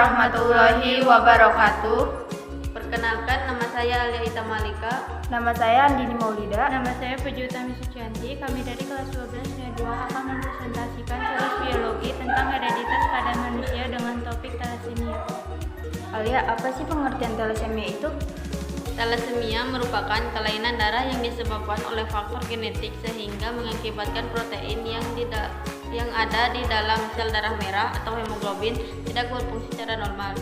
warahmatullahi wabarakatuh. Perkenalkan, nama saya Alia Ita Malika. Nama saya Andini Maulida. Nama saya Puji Utami Sucianti. Kami dari kelas 12-2 akan mempresentasikan tugas biologi tentang hereditas pada manusia dengan topik thalassemia. Alia, apa sih pengertian thalassemia itu? Thalassemia merupakan kelainan darah yang disebabkan oleh faktor genetik sehingga mengakibatkan protein yang ada di dalam sel darah merah atau hemoglobin tidak berfungsi secara normal.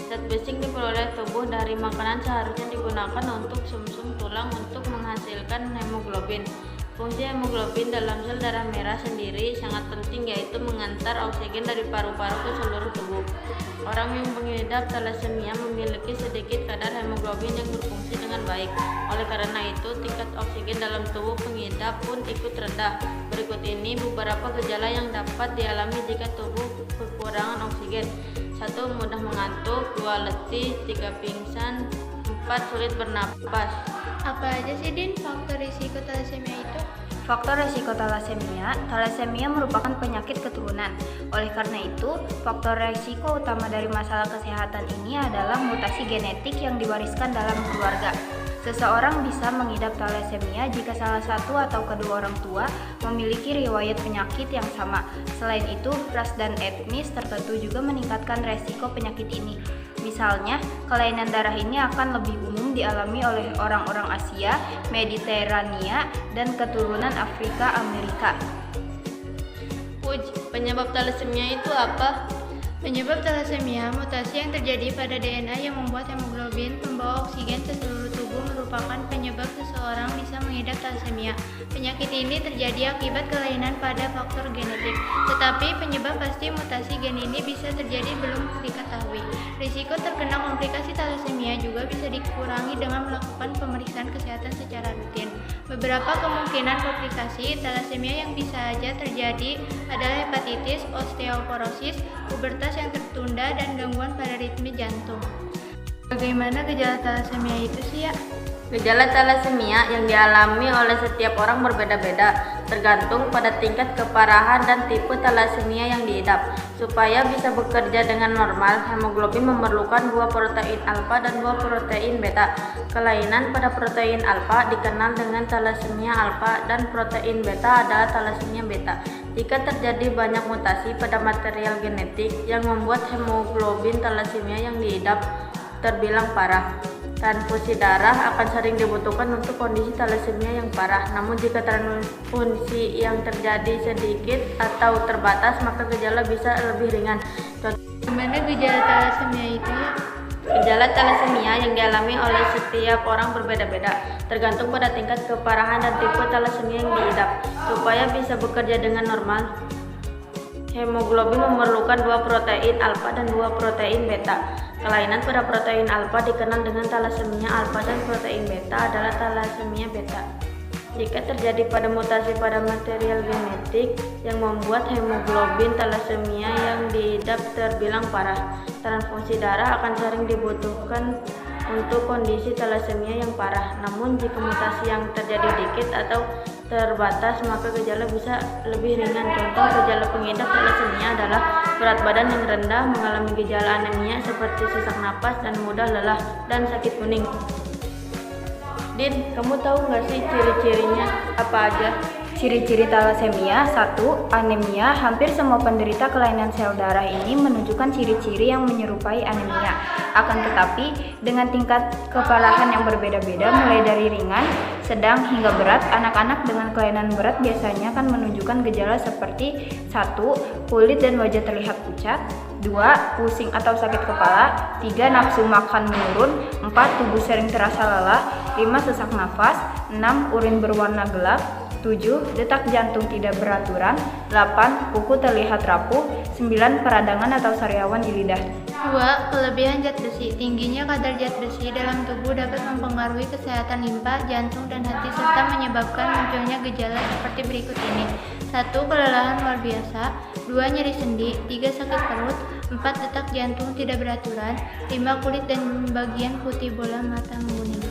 Zat besi yang diperoleh tubuh dari makanan seharusnya digunakan untuk sumsum tulang untuk menghasilkan hemoglobin. Fungsi hemoglobin dalam sel darah merah sendiri sangat penting, yaitu mengantar oksigen dari paru-paru ke seluruh tubuh. Orang yang mengidap thalassemia memiliki sedikit kadar hemoglobin yang berfungsi dengan baik. Oleh karena itu, tingkat oksigen dalam tubuh pengidap pun ikut rendah. Berikut ini beberapa gejala yang dapat dialami jika tubuh kekurangan oksigen. 1. Mudah mengantuk. 2. Letih. 3. Pingsan. 4. Sulit bernapas. Apa aja sih Din faktor risiko thalassemia itu? Faktor resiko thalassemia merupakan penyakit keturunan. Oleh karena itu, faktor resiko utama dari masalah kesehatan ini adalah mutasi genetik yang diwariskan dalam keluarga. Seseorang bisa mengidap thalassemia jika salah satu atau kedua orang tua memiliki riwayat penyakit yang sama. Selain itu, ras dan etnis tertentu juga meningkatkan resiko penyakit ini. Misalnya, kelainan darah ini akan lebih umum dialami oleh orang-orang Asia, Mediterania, dan keturunan Afrika Amerika. Penyebab thalassemia itu apa? Penyebab thalassemia, mutasi yang terjadi pada DNA yang membuat hemoglobin pembawa oksigen ke seluruh tubuh merupakan penyebab seseorang bisa mengidap thalassemia. Penyakit ini terjadi akibat kelainan pada faktor genetik, tetapi penyebab pasti mutasi gen ini bisa terjadi belum diketahui. Risiko terkena komplikasi thalassemia juga bisa dikurangi dengan melakukan pemeriksaan kesehatan secara rutin. Beberapa kemungkinan komplikasi thalassemia yang bisa saja terjadi adalah hepatitis, osteoporosis, pubertas yang tertunda, dan gangguan pada ritme jantung. Bagaimana gejala thalassemia itu sih ya? Gejala thalassemia yang dialami oleh setiap orang berbeda-beda, tergantung pada tingkat keparahan dan tipe thalassemia yang diidap. Supaya bisa bekerja dengan normal, hemoglobin memerlukan 2 protein alfa dan 2 protein beta. Kelainan pada protein alfa dikenal dengan thalassemia alfa dan protein beta adalah thalassemia beta. Jika terjadi banyak mutasi pada material genetik yang membuat hemoglobin thalassemia yang diidap terbilang parah, transfusi darah akan sering dibutuhkan untuk kondisi thalassemia yang parah. Namun jika transfusi yang terjadi sedikit atau terbatas, maka gejala bisa lebih ringan. Bagaimana gejala thalassemia itu ya? Gejala thalassemia yang dialami oleh setiap orang berbeda-beda, tergantung pada tingkat keparahan dan tipe thalassemia yang diidap. Supaya bisa bekerja dengan normal, hemoglobin memerlukan 2 protein alfa dan 2 protein beta. Kelainan pada protein alfa dikenal dengan thalassemia alfa dan protein beta adalah thalassemia beta. Jika terjadi pada mutasi pada material genetik yang membuat hemoglobin thalassemia yang diidap terbilang parah, transfusi darah akan sering dibutuhkan untuk kondisi thalassemia yang parah. Namun jika mutasi yang terjadi dikit atau terbatas, maka gejala bisa lebih ringan. Contoh gejala pengidap thalassemia adalah berat badan yang rendah, mengalami gejala anemia seperti sesak napas dan mudah lelah, dan sakit kuning. Din, kamu tahu nggak sih ciri-cirinya apa aja? Ciri-ciri thalassemia: 1. Anemia. Hampir semua penderita kelainan sel darah ini menunjukkan ciri-ciri yang menyerupai anemia. Akan tetapi, dengan tingkat keparahan yang berbeda-beda, mulai dari ringan, sedang, hingga berat, anak-anak dengan kelainan berat biasanya akan menunjukkan gejala seperti: 1. Kulit dan wajah terlihat pucat. 2. Pusing atau sakit kepala. 3. Nafsu makan menurun. 4. Tubuh sering terasa lelah. 5. Sesak nafas. 6. Urin berwarna gelap. 7. Detak jantung tidak beraturan. 8. Kuku terlihat rapuh. 9. Peradangan atau sariawan di lidah. 2. Kelebihan zat besi. Tingginya kadar zat besi dalam tubuh dapat mempengaruhi kesehatan limpa, jantung, dan hati, serta menyebabkan munculnya gejala seperti berikut ini. 1. Kelelahan luar biasa. 2. Nyeri sendi. 3. Sakit perut. 4. Detak jantung tidak beraturan. 5. Kulit dan bagian putih bola mata menguning.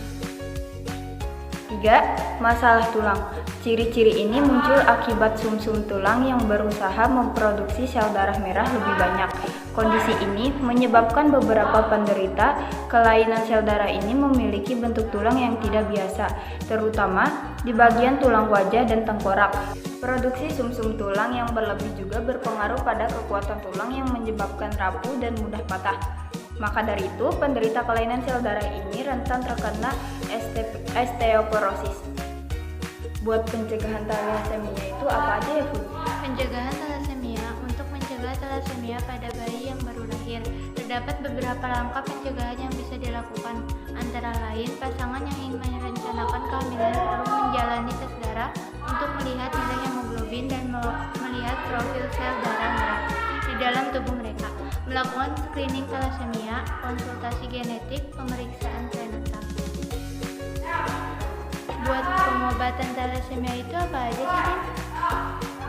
3. Masalah tulang. Ciri-ciri ini muncul akibat sumsum tulang yang berusaha memproduksi sel darah merah lebih banyak. Kondisi ini menyebabkan beberapa penderita kelainan sel darah ini memiliki bentuk tulang yang tidak biasa, terutama di bagian tulang wajah dan tengkorak. Produksi sumsum tulang yang berlebih juga berpengaruh pada kekuatan tulang yang menyebabkan rapuh dan mudah patah. Maka dari itu, penderita kelainan sel darah ini rentan terkena osteoporosis. Buat pencegahan thalassemia itu apa aja ya, Bu? Pencegahan thalassemia. Untuk mencegah thalassemia pada bayi yang baru lahir, terdapat beberapa langkah pencegahan yang bisa dilakukan. Antara lain, pasangan yang ingin merencanakan kehamilan perlu menjalani tes darah untuk melihat nilai hemoglobin dan melihat profil sel darah merah di dalam tubuh mereka, melakukan screening thalassemia, konsultasi genetik, pemeriksaan prenatal. Buat pengobatan thalassemia itu apa aja sih, Din?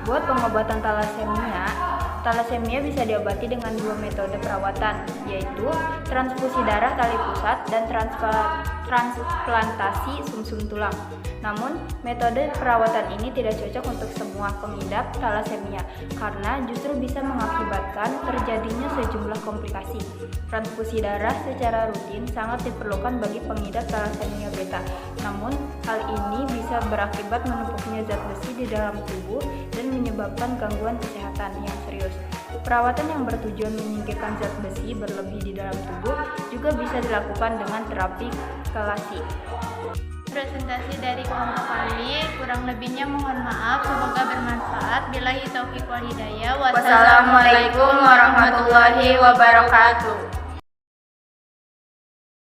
Buat pengobatan thalassemia bisa diobati dengan 2 metode perawatan, yaitu transfusi darah tali pusat dan transplantasi sumsum tulang. Namun, metode perawatan ini tidak cocok untuk semua pengidap thalassemia karena justru bisa mengakibatkan terjadinya sejumlah komplikasi. Transfusi darah secara rutin sangat diperlukan bagi pengidap thalassemia beta. Namun, hal ini bisa berakibat menumpuknya zat besi di dalam tubuh dan menyebabkan gangguan kesehatan yang serius. Perawatan yang bertujuan menyingkirkan zat besi berlebih di dalam tubuh juga bisa dilakukan dengan terapi kelasi. Presentasi dari kelompok kami, kurang lebihnya mohon maaf, semoga bermanfaat. Billahi taufiq wal hidayah. Wassalamualaikum warahmatullahi wabarakatuh.